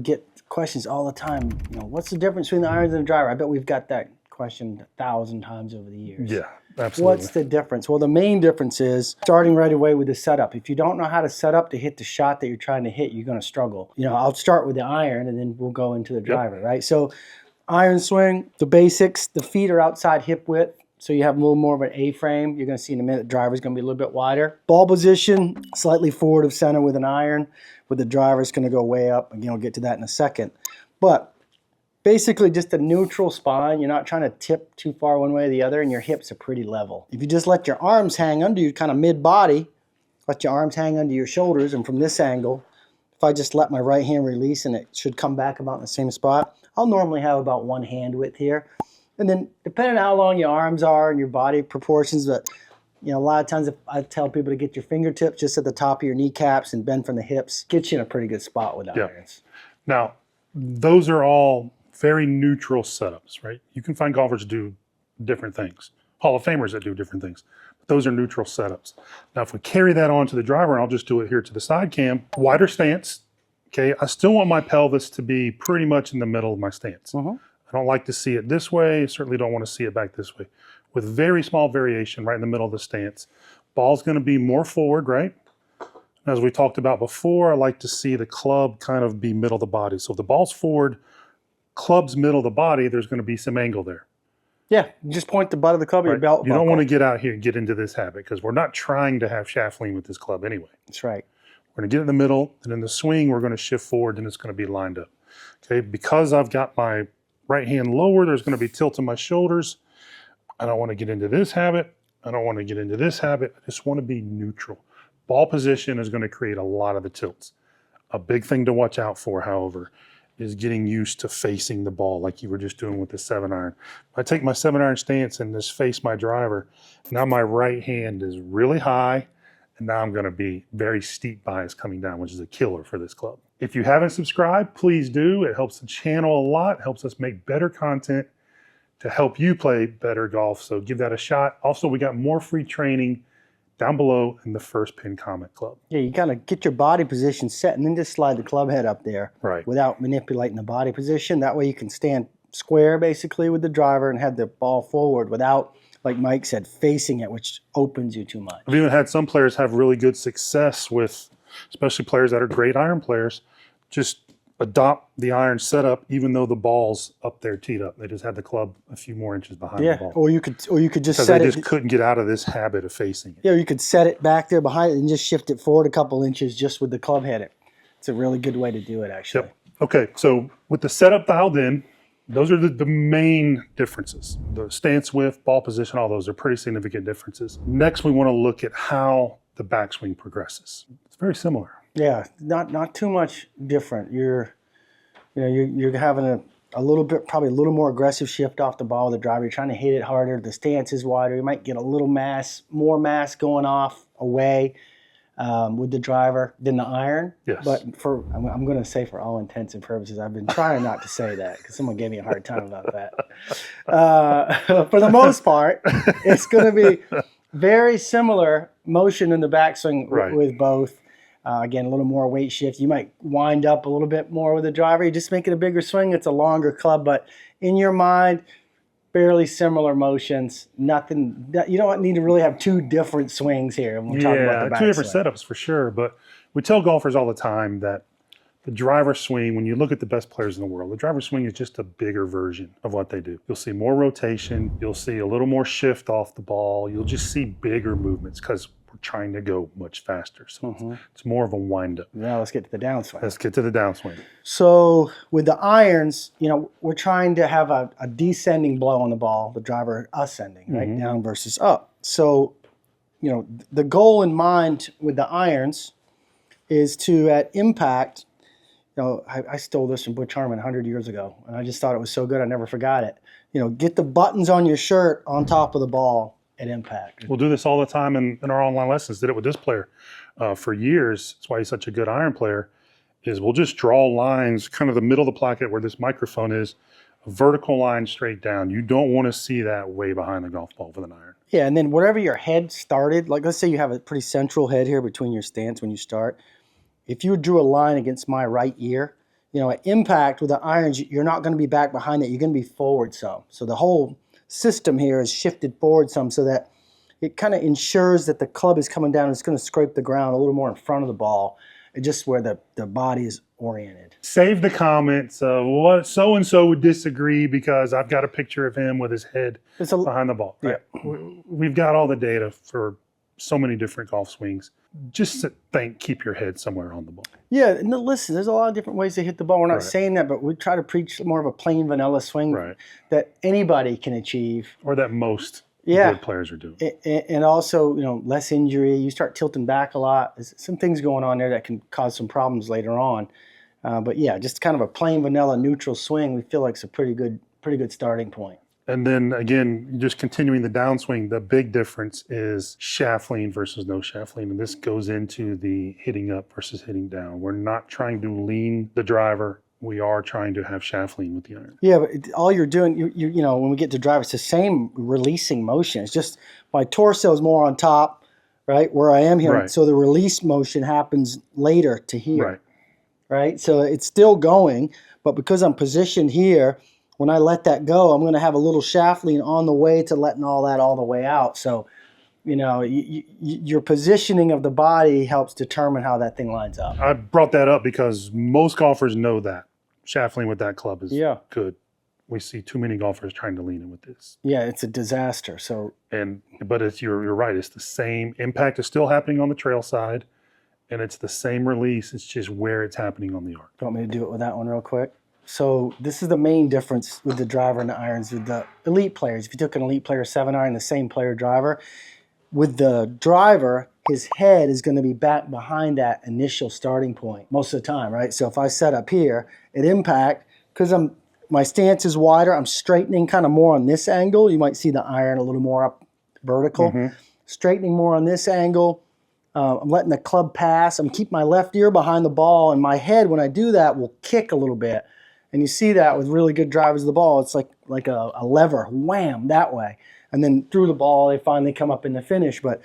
we get questions all the time. You know, what's the difference between the irons and the driver? I bet we've got that question 1,000 times over the years. Yeah, absolutely. What's the difference? Well, the main difference is starting right away with the setup. If you don't know how to set up to hit the shot that you're trying to hit, you're going to struggle. You know, I'll start with the iron and then we'll go into the driver, right? So iron swing, the basics, the feet are outside hip width. So you have a little more of an A-frame. You're going to see in a minute the driver's going to be a little bit wider. Ball position, slightly forward of center with an iron. With the driver, it's going to go way up. Again, we'll get to that in a second. But basically just a neutral spine. You're not trying to tip too far one way or the other, and your hips are pretty level. If you just let your arms hang under you, kind of mid-body, let your arms hang under your shoulders, and from this angle, if I just let my right hand release and it should come back about in the same spot, I'll normally have about one hand width here. And then depending on how long your arms are and your body proportions, but you know, a lot of times if I tell people to get your fingertips just at the top of your kneecaps and bend from the hips, get you in a pretty good spot with the irons. Now, those are all very neutral setups, right? You can find golfers do different things. Hall of Famers that do different things. But those are neutral setups. Now, if we carry that on to the driver, and I'll just do it here to the side cam, wider stance, okay? I still want my pelvis to be pretty much in the middle of my stance. I don't like to see it this way. Certainly don't want to see it back this way. With very small variation right in the middle of the stance. Ball's going to be more forward, right? As we talked about before, I like to see the club kind of be middle of the body. So if the ball's forward, club's middle of the body, there's going to be some angle there. Yeah, just point the butt of the club at your belt buckle. You don't want to get out here and get into this habit because we're not trying to have shaft lean with this club anyway. That's right. We're going to get in the middle, and in the swing, we're going to shift forward, and it's going to be lined up. Okay, because I've got my right hand lower, there's going to be tilt in my shoulders. I don't want to get into this habit. I don't want to get into this habit. I just want to be neutral. Ball position is going to create a lot of the tilts. A big thing to watch out for, however, is getting used to facing the ball like you were just doing with the 7-iron. If I take my 7-iron stance and just face my driver, now my right hand is really high, and now I'm going to be very steep bias coming down, which is a killer for this club. If you haven't subscribed, please do. It helps the channel a lot. It helps us make better content to help you play better golf. So give that a shot. Also, we got more free training down below in the first pinned comment club. Yeah, you gotta get your body position set and then just slide the club head up there without manipulating the body position. That way you can stand square basically with the driver and have the ball forward without, like Mike said, facing it, which opens you too much. I've even had some players have really good success with, especially players that are great iron players, just adopt the iron setup even though the ball's up there teed up. They just had the club a few more inches behind the ball. Or you could just because set they it. just couldn't get out of this habit of facing it. Yeah, you could set it back there behind it and just shift it forward a couple inches just with the club head. It's a really good way to do it, actually. Yep. Okay, so with the setup dialed in, those are the main differences. The stance width, ball position, all those are pretty significant differences. Next, we want to look at how the backswing progresses. It's very similar. Yeah, not too much different. You're having a little bit, probably a little more aggressive shift off the ball with the driver. You're trying to hit it harder. The stance is wider. You might get a little more mass going off away with the driver than the iron. Yes. But I'm going to say for all intents and purposes, I've been trying not to say that because someone gave me a hard time about that. For the most part, it's going to be very similar motion in the backswing with both. Again, a little more weight shift. You might wind up a little bit more with the driver. You just make it a bigger swing. It's a longer club, but in your mind, fairly similar motions. Nothing. You don't need to really have two different swings here. And we'll talk about the two different backswing. setups for sure. But we tell golfers all the time that the driver swing, when you look at the best players in the world, the driver swing is just a bigger version of what they do. You'll see more rotation. You'll see a little more shift off the ball. You'll just see bigger movements because we're trying to go much faster. So it's more of a wind-up. Now let's get to the downswing. Let's get to the downswing. So with the irons, we're trying to have a descending blow on the ball, the driver ascending, right? Down versus up. So, the goal in mind with the irons is to, at impact, I stole this from Butch Harmon 100 years ago, and I just thought it was so good I never forgot it. Get the buttons on your shirt on top of the ball at impact. We'll do this all the time in our online lessons. Did it with this player for years. That's why he's such a good iron player, is we'll just draw lines, kind of the middle of the placket where this microphone is, a vertical line straight down. You don't want to see that way behind the golf ball with an iron. Yeah, and then wherever your head started, like let's say you have a pretty central head here between your stance when you start. If you drew a line against my right ear, at impact with the irons, you're not going to be back behind that. You're going to be forward some. So the whole system here is shifted forward some so that it kind of ensures that the club is coming down and it's going to scrape the ground a little more in front of the ball, just where the body is oriented. Save the comments of what so-and-so would disagree because I've got a picture of him with his head behind the ball. Right? Yeah. We've got all the data for so many different golf swings. Just keep your head somewhere on the ball. Yeah, no, listen, there's a lot of different ways to hit the ball. We're not saying that, but we try to preach more of a plain vanilla swing that anybody can achieve. Or that most good players are doing. And also, less injury. You start tilting back a lot. There's some things going on there that can cause some problems later on. But yeah, just kind of a plain vanilla neutral swing, we feel like it's a pretty good starting point. And then again, just continuing the downswing, the big difference is shaft lean versus no shaft lean. And this goes into the hitting up versus hitting down. We're not trying to lean the driver. We are trying to have shaft lean with the iron. Yeah, but all you're doing, when we get to drive, it's the same releasing motion. It's just my torso is more on top, right, where I am here. Right. So the release motion happens later to here. Right? So it's still going, but because I'm positioned here, when I let that go, I'm going to have a little shaft lean on the way to letting all that all the way out. So, your positioning of the body helps determine how that thing lines up. I brought that up because most golfers know that shaft lean with that club is good. We see too many golfers trying to lean it with this. Yeah, it's a disaster. So, but you're right. It's the same impact is still happening on the trail side, and it's the same release. It's just where it's happening on the arc. You want me to do it with that one real quick? So this is the main difference with the driver and the irons with the elite players. If you took an elite player 7-iron, the same player driver, with the driver, his head is going to be back behind that initial starting point most of the time, right? So if I set up here, at impact, because my stance is wider, I'm straightening kind of more on this angle. You might see the iron a little more up vertical. Mm-hmm. Straightening more on this angle. I'm letting the club pass. I'm keeping my left ear behind the ball, and my head, when I do that, will kick a little bit. And you see that with really good drivers of the ball. It's like a lever, wham, that way. And then through the ball, they finally come up in the finish. But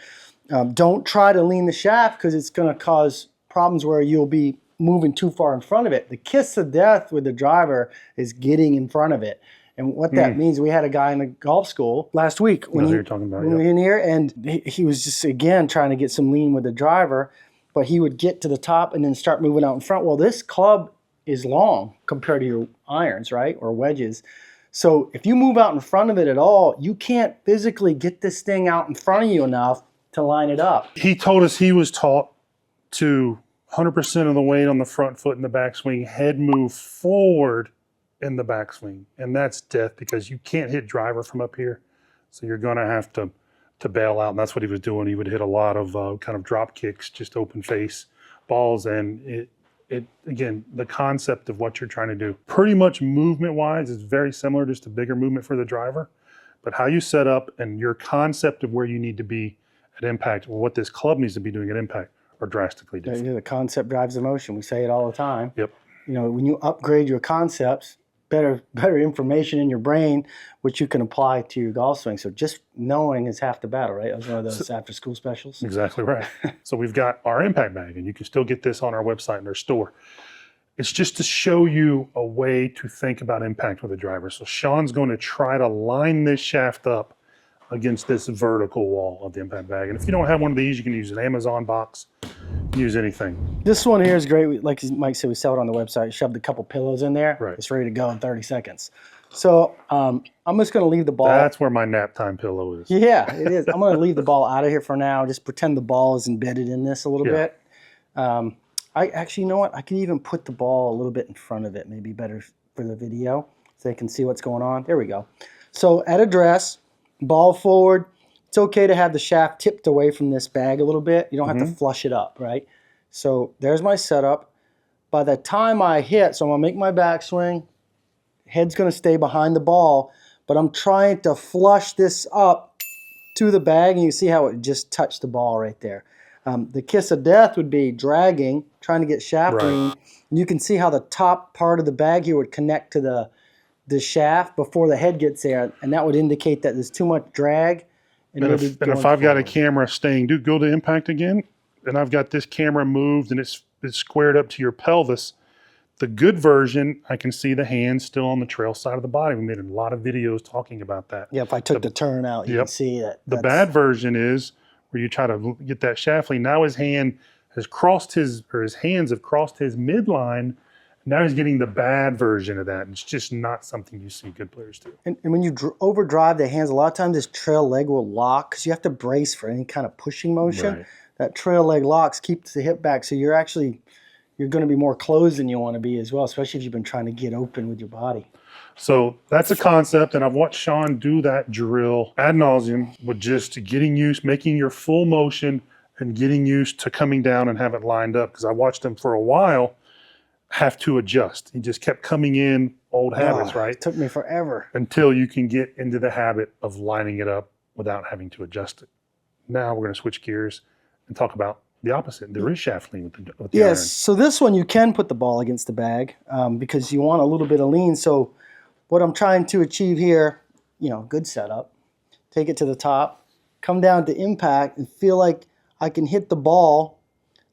don't try to lean the shaft because it's going to cause problems where you'll be moving too far in front of it. The kiss of death with the driver is getting in front of it. And what that means, we had a guy in the golf school last week when we were in here, and he was just, again, trying to get some lean with the driver, but he would get to the top and then start moving out in front. Well, this club is long compared to your irons, right, or wedges. So if you move out in front of it at all, you can't physically get this thing out in front of you enough to line it up. He told us he was taught to 100% of the weight on the front foot in the backswing, head move forward in the backswing. And that's death because you can't hit driver from up here. So you're going to have to bail out. And that's what he was doing. He would hit a lot of kind of drop kicks, just open face balls. And again, the concept of what you're trying to do, pretty much movement-wise, is very similar, just a bigger movement for the driver. But how you set up and your concept of where you need to be at impact, or what this club needs to be doing at impact, are drastically different. Yeah, the concept drives the motion. We say it all the time. Yep. When you upgrade your concepts, better information in your brain, which you can apply to your golf swing. So just knowing is half the battle, right? That was one of those after-school specials. Exactly right. So we've got our impact bag, and you can still get this on our website and our store. It's just to show you a way to think about impact with a driver. So Sean's going to try to line this shaft up against this vertical wall of the impact bag. And if you don't have one of these, you can use an Amazon box. Use anything. This one here is great. Like Mike said, we sell it on the website. Shoved a couple pillows in there. Right. It's ready to go in 30 seconds. So I'm just going to leave the ball. That's where my nap time pillow is. Yeah, it is. I'm going to leave the ball out of here for now. Just pretend the ball is embedded in this a little bit. I actually, you know what? I could even put the ball a little bit in front of it. Maybe better for the video so they can see what's going on. There we go. So at address, ball forward. It's okay to have the shaft tipped away from this bag a little bit. You don't have to flush it up, right? So there's my setup. By the time I hit, so I'm going to make my backswing. Head's going to stay behind the ball, but I'm trying to flush this up to the bag, and you see how it just touched the ball right there. The kiss of death would be dragging, trying to get shaft lean. And you can see how the top part of the bag here would connect to the shaft before the head gets there, and that would indicate that there's too much drag. And if I've got a camera staying, go to impact again, and I've got this camera moved and it's squared up to your pelvis, The good version, I can see the hands still on the trail side of the body. We made a lot of videos talking about that. Yeah, if I took the turn out, you can see that. The bad version is where you try to get that shaft lean. Now his hand has crossed his hands have crossed his midline. Now he's getting the bad version of that. It's just not something you see good players do. And when you overdrive the hands, a lot of times this trail leg will lock because you have to brace for any kind of pushing motion. Right. That trail leg locks keeps the hip back, so you're going to be more closed than you want to be as well, especially if you've been trying to get open with your body. So that's a concept, and I've watched Sean do that drill ad nauseum with just getting used, making your full motion and getting used to coming down and have it lined up. Because I watched him for a while have to adjust. He just kept coming in, old habits, right? It took me forever. Until you can get into the habit of lining it up without having to adjust it. Now we're going to switch gears and talk about the opposite. There is shaft lean with the Yes, iron. so this one you can put the ball against the bag because you want a little bit of lean. So what I'm trying to achieve here, good setup, take it to the top, come down to impact and feel like I can hit the ball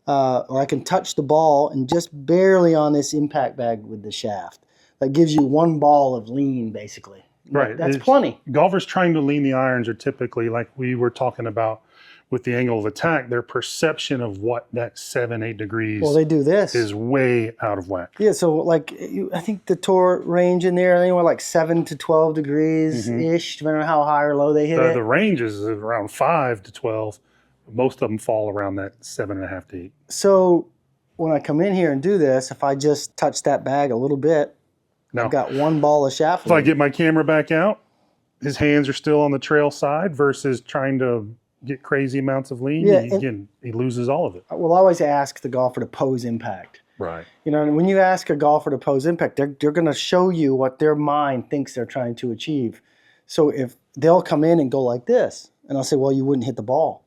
or I can touch the ball and just barely on this impact bag with the shaft. That gives you one ball of lean, basically. Right. That's plenty. Golfers trying to lean the irons are typically, like we were talking about with the angle of attack, their perception of what that 7-8 degrees they do this is way out of whack. Yeah, so like I think the tour range in there anywhere like 7 to 12 degrees ish, depending on how high or low they hit it. The range is around 5 to 12. Most of them fall around that 7.5 to 8. So when I come in here and do this, if I just touch that bag a little bit, Now, I've got one ball of shaft if I lean. get my camera back out, his hands are still on the trail side versus trying to get crazy amounts of lean. Yeah, Again, he loses all of it. We'll always ask the golfer to pose impact. Right. And when you ask a golfer to pose impact, they're going to show you what their mind thinks they're trying to achieve. So if they'll come in and go like this, and I'll say, well, you wouldn't hit the ball.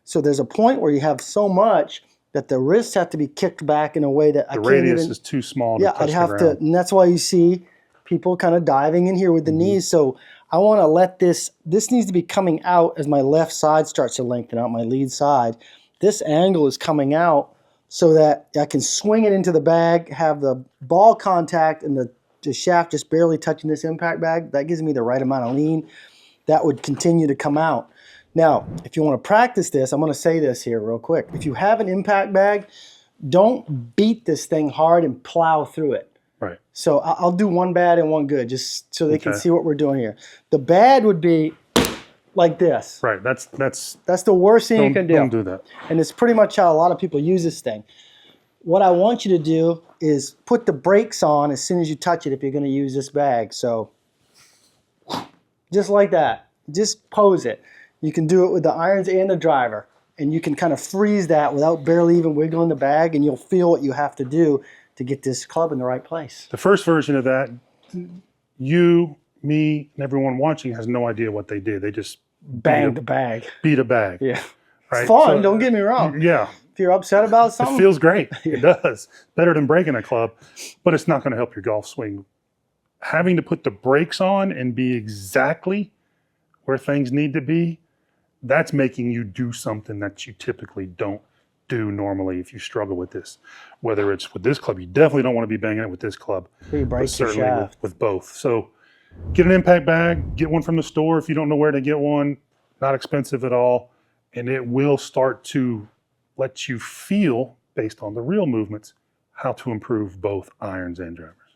So there's a point where you have so much that the wrists have to be kicked back in a way that I can't even... The radius is too small to touch I'd have the to, ground. and that's why you see people kind of diving in here with the knees. So I want to let this needs to be coming out as my left side starts to lengthen out, my lead side. This angle is coming out so that I can swing it into the bag, have the ball contact and the shaft just barely touching this impact bag. That gives me the right amount of lean. That would continue to come out. Now, if you want to practice this, I'm going to say this here real quick. If you have an impact bag, don't beat this thing hard and plow through it. Right. So I'll do one bad and one good, just so they can see what we're doing here. The bad would be like this. Right. That's the worst thing you can do. Don't do that. And it's pretty much how a lot of people use this thing. What I want you to do is put the brakes on as soon as you touch it if you're going to use this bag. So just like that. Just pose it. You can do it with the irons and the driver. And you can kind of freeze that without barely even wiggling the bag, and you'll feel what you have to do to get this club in the right place. The first version of that, you, me, and everyone watching has no idea what they did. They just Bang the bag. beat a bag. Yeah. Right? It's fun, So, don't get me wrong. Yeah. If you're upset about It something, feels great. It does. Better than breaking a club, but it's not going to help your golf swing. Having to put the brakes on and be exactly where things need to be, that's making you do something that you typically don't do normally if you struggle with this. Whether it's with this club, you definitely don't want to be banging it with this club, you break but your certainly shaft. with both. So get an impact bag, get one from the store if you don't know where to get one. Not expensive at all, and it will start to let you feel, based on the real movements, how to improve both irons and drivers.